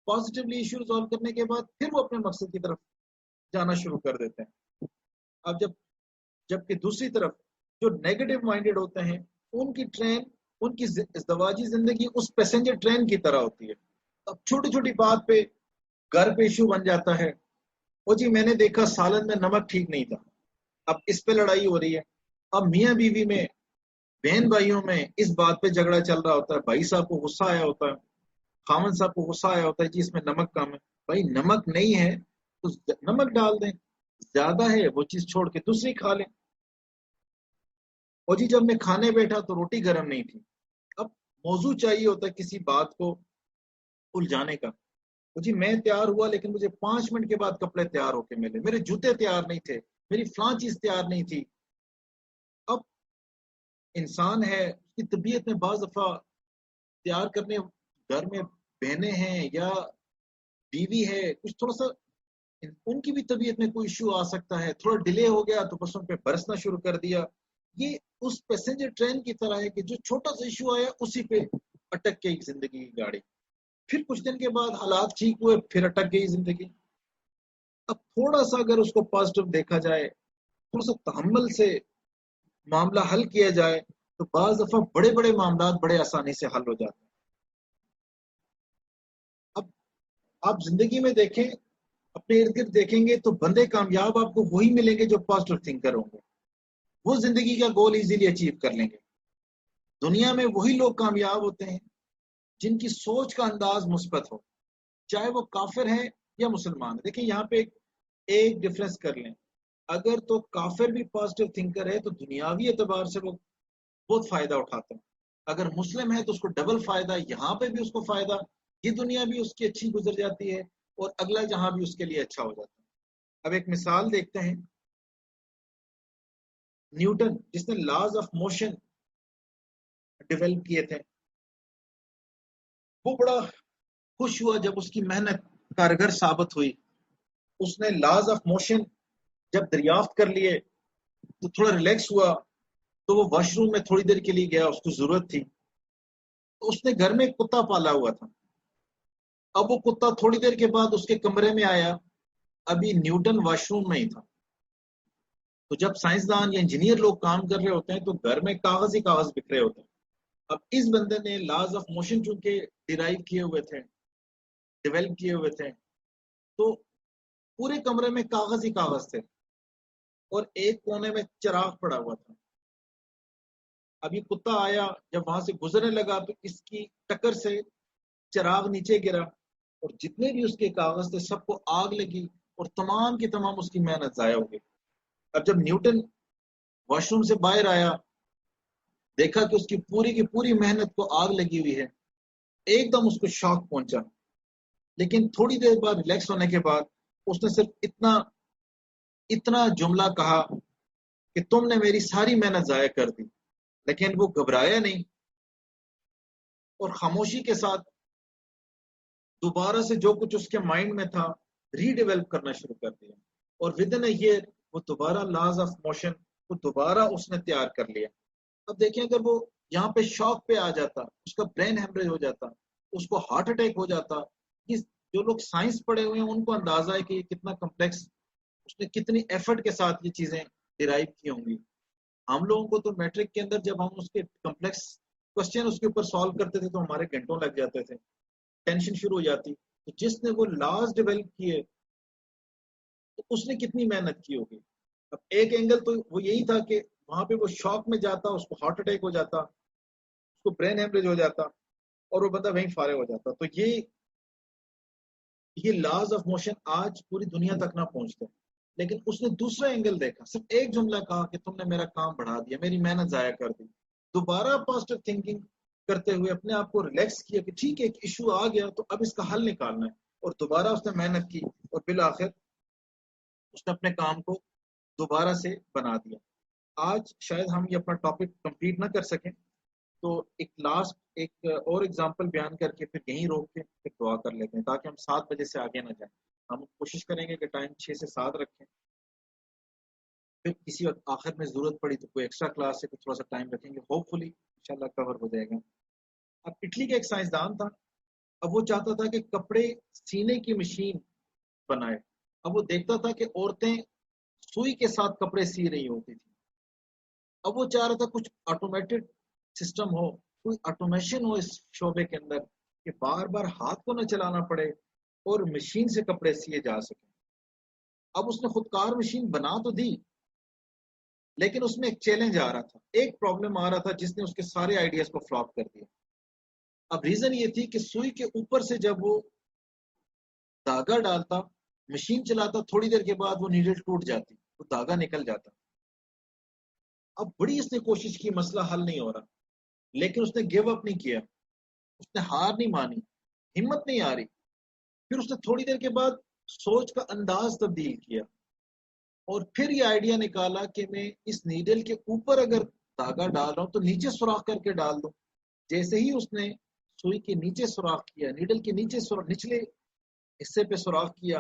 Positively issue resolve کرنے کے بعد پھر وہ اپنے مقصد کی طرف جانا شروع کر دیتے ہیں. اب جبکہ دوسری طرف جو نیگیٹو مائنڈیڈ ہوتے ہیں ان کی ٹرین، ان کی ازدواجی زندگی اس پیسنجر ٹرین کی طرح ہوتی ہے. اب چھوٹی چھوٹی بات پہ گھر پہ ایشو بن جاتا ہے. وہ جی میں نے دیکھا سالن میں نمک ٹھیک نہیں تھا، اب اس پہ لڑائی ہو رہی ہے. اب میاں بیوی میں، بہن بھائیوں میں اس بات پہ جھگڑا چل رہا ہوتا ہے. بھائی صاحب کو غصہ آیا ہوتا ہے، خامن صاحب کو غصہ آیا ہوتا ہے جی اس میں نمک کم ہے. بھائی نمک نہیں ہے تو نمک ڈال دیں، زیادہ ہے وہ چیز چھوڑ کے دوسری کھا لیں. اور جی جب میں کھانے بیٹھا تو روٹی گرم نہیں تھی. اب موضوع چاہیے ہوتا ہے کسی بات کو الجھانے کا. جی میں تیار ہوا لیکن مجھے 5 منٹ کے بعد کپڑے تیار ہو کے ملے، میرے جوتے تیار نہیں تھے، میری فلاں چیز تیار نہیں تھی. اب انسان ہے، اس کی طبیعت میں بعض دفعہ تیار کرنے، گھر میں بہنیں ہیں یا بیوی ہے، کچھ تھوڑا سا ان کی بھی طبیعت میں کوئی ایشو آ سکتا ہے، تھوڑا ڈیلے ہو گیا تو بس ان پہ برسنا شروع کر دیا. یہ اس پیسنجر ٹرین کی طرح ہے کہ جو چھوٹا سا ایشو آیا اسی پہ اٹک گئی زندگی کی گاڑی. پھر کچھ دن کے بعد حالات ٹھیک ہوئے، پھر اٹک گئی زندگی. اب تھوڑا سا اگر اس کو پازیٹیو دیکھا جائے، تھوڑا سا تحمل سے معاملہ حل کیا جائے تو بعض دفعہ بڑے بڑے معاملات بڑے آسانی سے حل ہو جاتے ہیں. اب آپ زندگی میں دیکھیں، اپنے ارد گرد دیکھیں گے تو بندے کامیاب آپ کو وہی ملیں گے جو پازیٹیو تھنکر ہوں گے. وہ زندگی کا گول ایزیلی اچیو کر لیں گے. دنیا میں وہی لوگ کامیاب ہوتے ہیں جن کی سوچ کا انداز مثبت ہو، چاہے وہ کافر ہے یا مسلمان. دیکھیں یہاں پہ ایک ڈفرنس کر لیں. اگر تو کافر بھی پازیٹیو تھنکر ہے تو دنیاوی اعتبار سے وہ بہت فائدہ اٹھاتا ہے. اگر مسلم ہے تو اس کو ڈبل فائدہ، یہاں پہ بھی اس کو فائدہ، یہ دنیا بھی اس کی اچھی گزر جاتی ہے اور اگلا جہاں بھی اس کے لیے اچھا ہو جاتا ہے. اب ایک مثال دیکھتے ہیں. نیوٹن جس نے لاز آف موشن ڈیولپ کیے تھے، وہ بڑا خوش ہوا جب اس کی محنت کارگر ثابت ہوئی. اس نے لاز آف موشن جب دریافت کر لیے تو تھوڑا ریلیکس ہوا. تو وہ واش روم میں تھوڑی دیر کے لیے گیا، اس کو ضرورت تھی. تو اس نے گھر میں ایک کتا پالا ہوا تھا. اب وہ کتا تھوڑی دیر کے بعد اس کے کمرے میں آیا، ابھی نیوٹن واش روم میں ہی تھا. تو جب سائنسدان یا انجینئر لوگ کام کر رہے ہوتے ہیں تو گھر میں کاغذ ہی کاغذ بکھرے ہوتے ہیں. اب اس بندے نے لاز آف موشن چونکہ ڈیرائیو کیے ہوئے تھے، ڈیولپ کیے ہوئے تھے، تو پورے کمرے میں کاغذ ہی کاغذ تھے اور ایک کونے میں چراغ پڑا ہوا تھا. ابھی کتا آیا، جب وہاں سے گزرنے لگا تو اس کی ٹکر سے چراغ نیچے گرا اور جتنے بھی اس کے کاغذ تھے سب کو آگ لگی اور تمام کی تمام اس کی محنت ضائع ہو گئی. اب جب نیوٹن واش روم سے باہر آیا، دیکھا کہ اس کی پوری محنت کو آگ لگی ہوئی ہے. ایک دم اس کو شاک پہنچا، لیکن تھوڑی دیر بعد ریلیکس ہونے کے بعد اس نے صرف اتنا جملہ کہا کہ تم نے میری ساری محنت ضائع کر دی. لیکن وہ گھبرایا نہیں اور خاموشی کے ساتھ دوبارہ سے جو کچھ اس کے مائنڈ میں تھا ری ڈیولپ کرنا شروع کر دیا. اور ود ان اے ایئر وہ دوبارہ لاز آف موشن کو دوبارہ اس نے تیار کر لیا. اب دیکھیں اگر وہ یہاں پہ شاک پہ آ جاتا، اس کا برین ہیمریج ہو جاتا، اس کو ہارٹ اٹیک ہو جاتا. جو لوگ سائنس پڑھے ہوئے ہیں ان کو اندازہ ہے کہ یہ کتنا کمپلیکس، اس نے کتنی ایفرٹ کے ساتھ یہ چیزیں ڈیرائیو کی ہوں گی. ہم لوگوں کو تو میٹرک کے اندر جب ہم اس کے کمپلیکس کوشچن اس کے اوپر سالو کرتے تھے تو ہمارے گھنٹوں لگ جاتے تھے، ٹینشن شروع ہو جاتی. تو جس نے وہ لاز ڈیولپ کیے تو اس نے کتنی محنت کی ہوگی. اب ایک اینگل تو وہ یہی تھا کہ وہاں پہ وہ شاک میں جاتا، اس کو ہارٹ اٹیک ہو جاتا، اس کو برین ہیمریج ہو جاتا اور وہ بندہ وہیں فارغ ہو جاتا. تو یہ لاز آف موشن آج پوری دنیا تک نہ پہنچتے. لیکن اس نے دوسرا اینگل دیکھا، صرف ایک جملہ کہا کہ تم نے میرا کام بڑھا دیا، میری محنت ضائع کر دی. دوبارہ پازیٹیو تھنکنگ کرتے ہوئے اپنے آپ کو ریلیکس کیا کہ ٹھیک ہے ایک ایشو آ گیا تو اب اس کا حل نکالنا ہے، اور دوبارہ اس نے محنت کی اور بالآخر اس نے اپنے کام کو دوبارہ سے بنا دیا. آج شاید ہم یہ اپنا ٹاپک کمپلیٹ نہ کر سکیں، تو ایک اور ایگزامپل بیان کر کے پھر یہیں روک کے پھر دعا کر لیتے ہیں تاکہ ہم 7 بجے سے آگے نہ جائیں. ہم کوشش کریں گے کہ ٹائم 6 سے 7 رکھیں. پھر کسی وقت آخر میں ضرورت پڑی تو کوئی ایکسٹرا کلاس سے تھوڑا سا ٹائم رکھیں گے، ہوپ فلی انشاءاللہ کور ہو جائے گا. اب اٹلی کا ایک سائنسدان تھا، اب وہ چاہتا تھا کہ کپڑے سینے کی مشین بنائے. اب وہ دیکھتا تھا کہ عورتیں سوئی کے ساتھ کپڑے سی رہی ہوتی تھی. اب وہ چاہ رہا تھا کچھ آٹومیٹڈ سسٹم ہو, کوئی آٹومیشن ہو اس شعبے کے اندر کہ بار بار ہاتھ کو نہ چلانا پڑے اور مشین سے کپڑے سیے جا سکیں. اب اس نے خودکار مشین بنا تو دی, لیکن اس میں ایک چیلنج آ رہا تھا, ایک پرابلم آ رہا تھا جس نے اس کے سارے آئیڈیاز کو فلاپ کر دیا. اب ریزن یہ تھی کہ سوئی کے اوپر سے جب وہ دھاگا ڈالتا, مشین چلاتا, تھوڑی دیر کے بعد وہ نیڈل ٹوٹ جاتی, وہ دھاگا نکل جاتا. اب بڑی اس نے کوشش کی, مسئلہ حل نہیں ہو رہا, لیکن اس نے گیو اپ نہیں کیا, اس نے ہار نہیں مانی, ہمت نہیں آ رہی. پھر اس نے تھوڑی دیر کے بعد سوچ کا انداز تبدیل کیا اور پھر یہ آئیڈیا نکالا کہ میں اس نیڈل کے اوپر اگر دھاگا ڈال رہا ہوں تو نیچے سوراخ کر کے ڈال دوں. جیسے ہی اس نے سوئی کے نیچے سوراخ کیا, نیڈل کے نیچے نچلے حصے پہ سوراخ کیا,